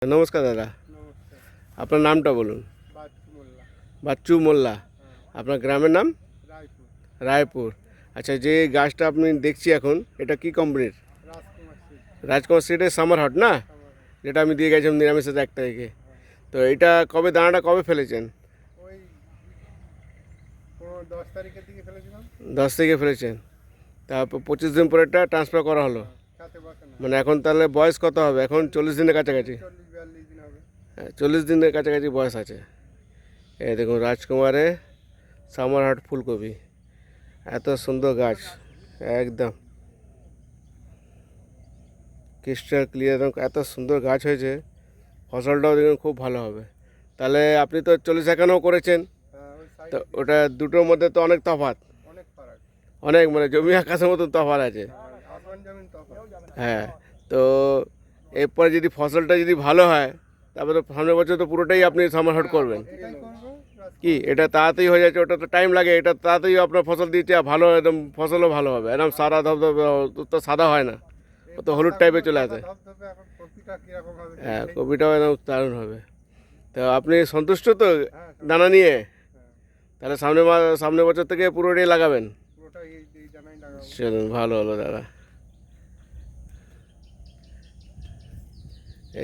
নমস্কার দাদা, নমস্কার। আপনার নামটা বলুন। বাচ্চু মোল্লা। বাচ্চু মোল্লা। আপনার গ্রামের নাম? রায়পুর। রায়পুর। আচ্ছা, যে গাছটা আপনি দেখছি এখন, এটা কি কোম্পানির? রাজকুমার সিট। রাজকুমার সিডের সামার হট না, আমার যেটা আমি দিয়ে গেছিলাম নিরামিষের 1 তারিখে। হ্যাঁ। তো এটা কবে, দানাটা কবে ফেলেছেন? ওই 10 তারিখের দিকে ফেলেছিলাম। 10 তারিখে ফেলেছেন, তারপর 25 দিন পরে এটা ট্রান্সফার করা হলো। সাথে বসানো। মানে এখন তাহলে বয়স কত হবে? এখন 40 দিনের কাছাকাছি। 40-42 দিন হবে। হ্যাঁ, 40 দিনের কাছাকাছি বয়স আছে। এই দেখুন, রাজকুমারে সামার হট ফুলকপি, এত সুন্দর গাছ, একদম ক্রিস্টাল ক্লিয়ার, এত সুন্দর গাছ হয়েছে। ফসলটাও দেখুন খুব ভালো হবে। তাহলে আপনি তো 40-51ও করেছেন, হ্যাঁ, ওই তো সাইড ওটা দুটোর মধ্যে তো অনেক তফাৎ, অনেক ফারাক। অনেক মানে জমি আকাশের মতন তফাৎ আছে। আসমান জমিন তফাৎ। হ্যাঁ, তো এরপরে যদি ফসলটা যদি ভালো হয়, তারপরে তো সামনের বছর তো পুরোটাই আপনি সামার হট করবেন। এটাই করবো। কি এটা তাড়াতাড়ি হয়ে যাচ্ছে, ওটা তো টাইম লাগে, এটা তাড়াতাড়ি আপনার ফসল দিচ্ছে, আর ভালো একদম ফসলও ভালো হবে। একদম সাদা ধবধবে, তো সাদা হয় না, ও তো হলুদ টাইপের চলে আসে। ধবধবে। এখন কপিটা কিরকম হবে? হ্যাঁ, কপিটাও একদম দারুণ হবে। তো আপনি সন্তুষ্ট তো হ্যাঁ, দানা নিয়ে? হ্যাঁ, তাহলে সামনের বছর থেকে পুরোটাই লাগাবেন। পুরোটা এই জানাই লাগাবো। চলুন, ভালো হলো দাদা।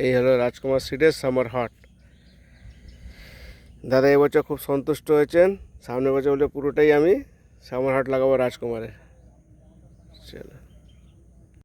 এই হলো রাজকুমার সিডের সামার হট। দাদা এবছর খুব সন্তুষ্ট হয়েছেন, সামনের বছর বলে পুরোটাই আমি সামার হট লাগাবো রাজকুমারে। চলো।